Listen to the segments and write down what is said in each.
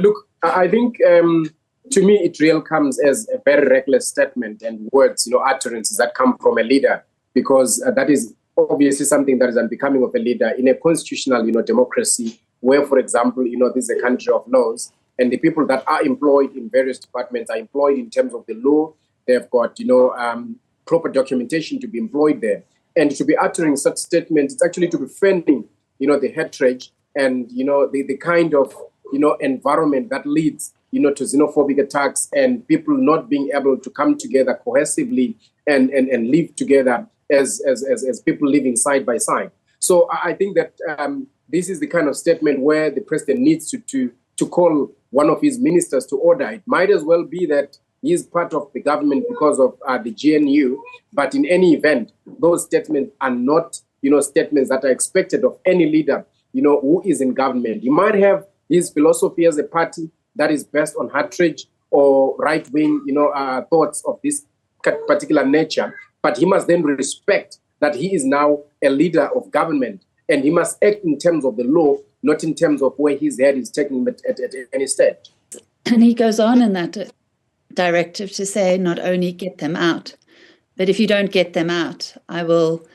Look, I think to me it really comes as a very reckless statement and words, utterances that come from a leader, because that is obviously something that is unbecoming of a leader in a constitutional, democracy, where, for example, this is a country of laws, and the people that are employed in various departments are employed in terms of the law. They've got, proper documentation to be employed there. And to be uttering such statements, it's actually to be defending, the hatred and, the kind of, environment that leads, to xenophobic attacks and people not being able to come together cohesively and live together as people living side by side. So I think that this is the kind of statement where the president needs to call one of his ministers to order. It might as well be that he is part of the government because of the GNU, but in any event, those statements are not, statements that are expected of any leader, who is in government. He might have his philosophy as a party that is based on hatred or right-wing, thoughts of this particular nature, but he must then respect that he is now a leader of government, and he must act in terms of the law, not in terms of where his head is taking at any stage. And he goes on in that directive to say not only get them out, but if you don't get them out, I will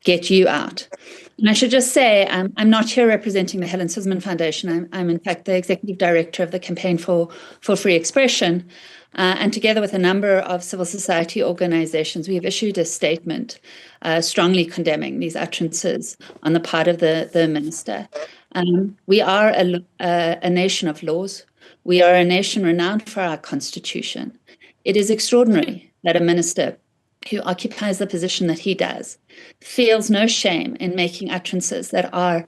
get you out. And I should just say, I'm not here representing the Helen Suzman Foundation. I'm in fact the executive director of the Campaign for Free Expression. And together with a number of civil society organizations, we have issued a statement strongly condemning these utterances on the part of the minister. We are a nation of laws. We are a nation renowned for our constitution. It is extraordinary that a minister who occupies the position that he does feels no shame in making utterances that are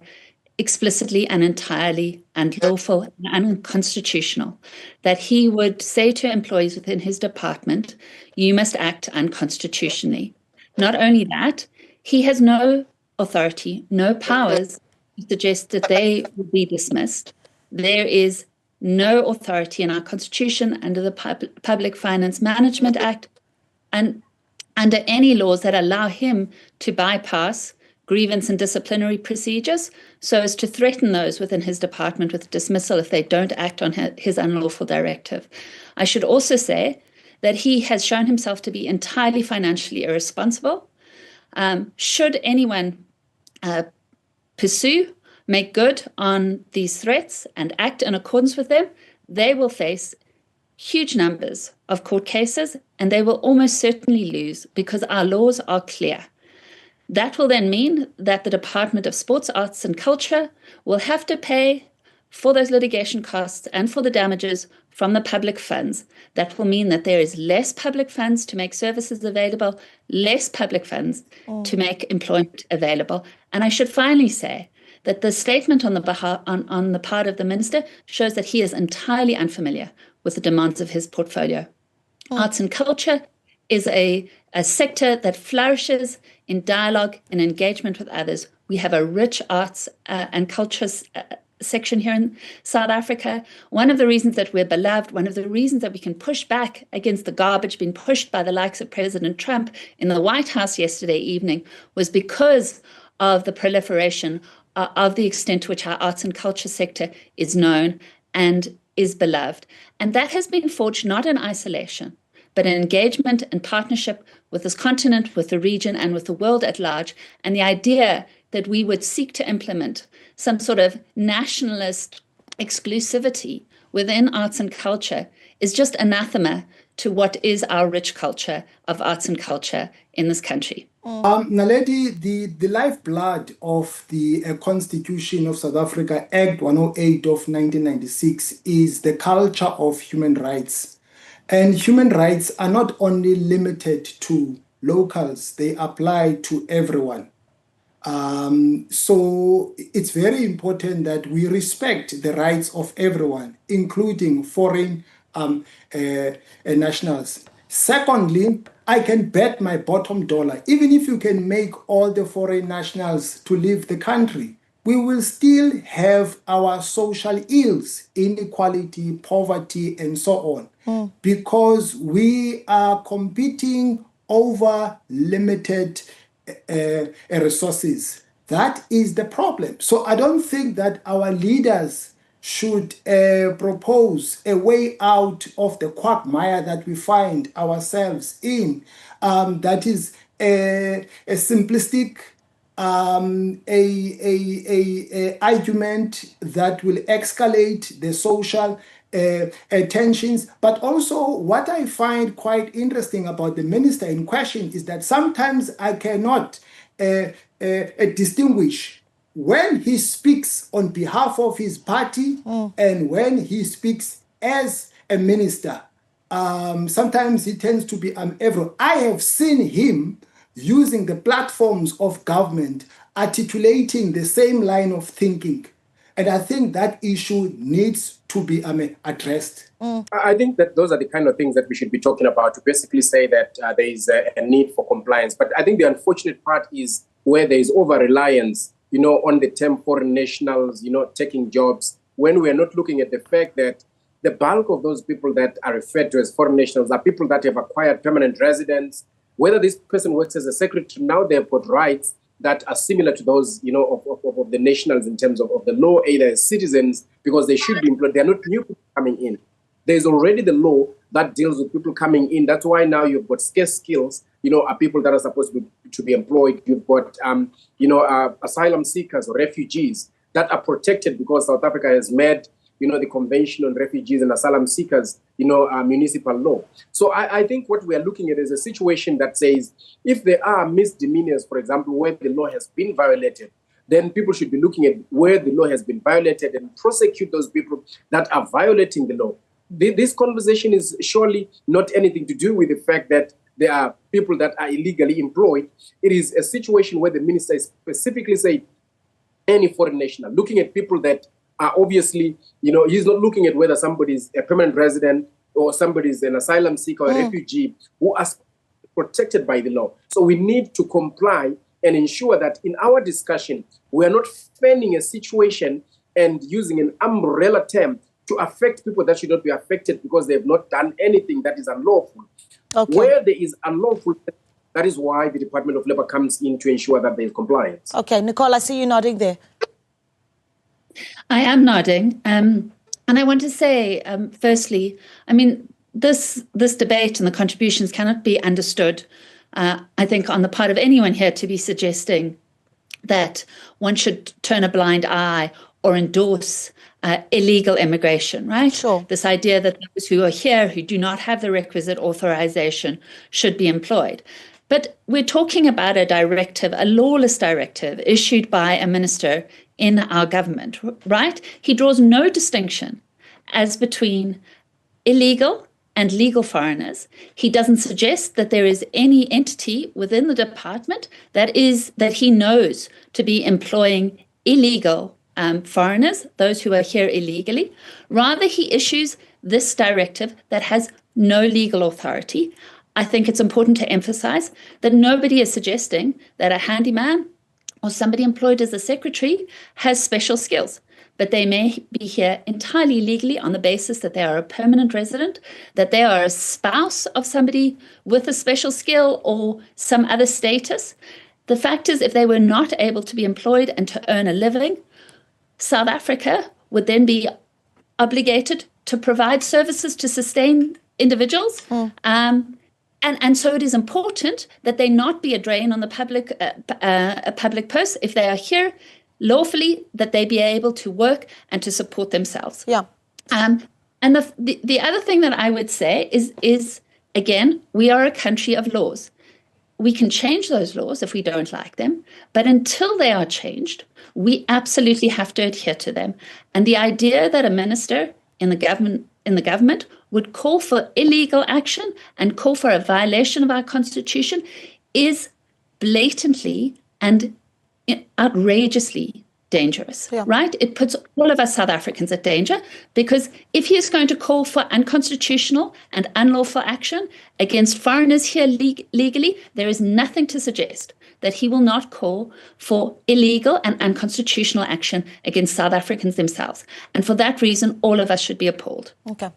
explicitly and entirely unlawful and unconstitutional, that he would say to employees within his department, you must act unconstitutionally. Not only that, he has no authority, no powers to suggest that they would be dismissed. There is no authority in our constitution under the Public Finance Management Act and under any laws that allow him to bypass grievance and disciplinary procedures so as to threaten those within his department with dismissal if they don't act on his unlawful directive. I should also say that he has shown himself to be entirely financially irresponsible. Should anyone pursue, make good on these threats and act in accordance with them, they will face huge numbers of court cases and they will almost certainly lose because our laws are clear. That will then mean that the Department of Sports, Arts and Culture will have to pay for those litigation costs and for the damages from the public funds. That will mean that there is less public funds to make services available, less public funds to make employment available. And I should finally say that the statement on the part of the minister shows that he is entirely unfamiliar with the demands of his portfolio. Arts and culture is a sector that flourishes in dialogue and engagement with others. We have a rich arts and culture section here in South Africa. One of the reasons that we're beloved, one of the reasons that we can push back against the garbage being pushed by the likes of President Trump in the White House yesterday evening was because of the proliferation of the extent to which our arts and culture sector is known and is beloved. And that has been forged not in isolation, but in engagement and partnership with this continent, with the region, and with the world at large. And the idea that we would seek to implement some sort of nationalist exclusivity within arts and culture is just anathema to what is our rich culture of arts and culture in this country. Naledi, the lifeblood of the Constitution of South Africa, Act 108 of 1996, is the culture of human rights. And human rights are not only limited to locals, they apply to everyone. So it's very important that we respect the rights of everyone, including foreign nationals. Secondly, I can bet my bottom dollar, even if you can make all the foreign nationals to leave the country, we will still have our social ills, inequality, poverty, and so on, because we are competing over limited resources. That is the problem. So I don't think that our leaders should propose a way out of the quagmire that we find ourselves in. That is a simplistic a argument that will escalate the social tensions. But also what I find quite interesting about the minister in question is that sometimes I cannot distinguish when he speaks on behalf of his party and when he speaks as a minister. Sometimes he tends to be everywhere. I have seen him using the platforms of government, articulating the same line of thinking. And I think that issue needs to be addressed. I think that those are the kind of things that we should be talking about, to basically say that there is a need for compliance. But I think the unfortunate part is where there is over-reliance, on the term foreign nationals, taking jobs, when we are not looking at the fact that the bulk of those people that are referred to as foreign nationals are people that have acquired permanent residence. Whether this person works as a secretary, now they've got rights that are similar to those, of the nationals in terms of the law, either as citizens, because they should be employed. They're not new people coming in. There's already the law that deals with people coming in. That's why now you've got scarce skills, are people that are supposed to be employed. You've got, asylum seekers or refugees that are protected because South Africa has made, the Convention on Refugees and Asylum Seekers, municipal law. So I think what we are looking at is a situation that says if there are misdemeanors, for example, where the law has been violated, then people should be looking at where the law has been violated and prosecute those people that are violating the law. This conversation is surely not anything to do with the fact that there are people that are illegally employed. It is a situation where the minister is specifically saying any foreign national, looking at people that are obviously, he's not looking at whether somebody is a permanent resident or somebody is an asylum seeker or a refugee who are protected by the law. So we need to comply and ensure that in our discussion, we are not fanning a situation and using an umbrella term to affect people that should not be affected because they have not done anything that is unlawful. Okay. Where there is unlawful, that is why the Department of Labour comes in to ensure that there is compliance. Okay, Nicole, I see you nodding there. I am nodding. And I want to say, firstly, this debate and the contributions cannot be understood, I think, on the part of anyone here to be suggesting that one should turn a blind eye or endorse illegal immigration, right? Sure. This idea that those who are here who do not have the requisite authorization should be employed. But we're talking about a directive, a lawless directive issued by a minister in our government, right? He draws no distinction as between illegal and legal foreigners. He doesn't suggest that there is any entity within the department that he knows to be employing illegal foreigners, those who are here illegally. Rather, he issues this directive that has no legal authority. I think it's important to emphasize that nobody is suggesting that a handyman or somebody employed as a secretary has special skills, but they may be here entirely legally on the basis that they are a permanent resident, that they are a spouse of somebody with a special skill or some other status. The fact is, if they were not able to be employed and to earn a living, South Africa would then be obligated to provide services to sustain individuals. And so it is important that they not be a drain on the public purse. If they are here lawfully, that they be able to work and to support themselves. Yeah. And the other thing that I would say is again, we are a country of laws. We can change those laws if we don't like them, but until they are changed, we absolutely have to adhere to them. And the idea that a minister in the government would call for illegal action and call for a violation of our constitution is blatantly and outrageously dangerous, right? It puts all of us South Africans at danger, because if he is going to call for unconstitutional and unlawful action against foreigners here legally, there is nothing to suggest that he will not call for illegal and unconstitutional action against South Africans themselves. And for that reason, all of us should be appalled. Okay.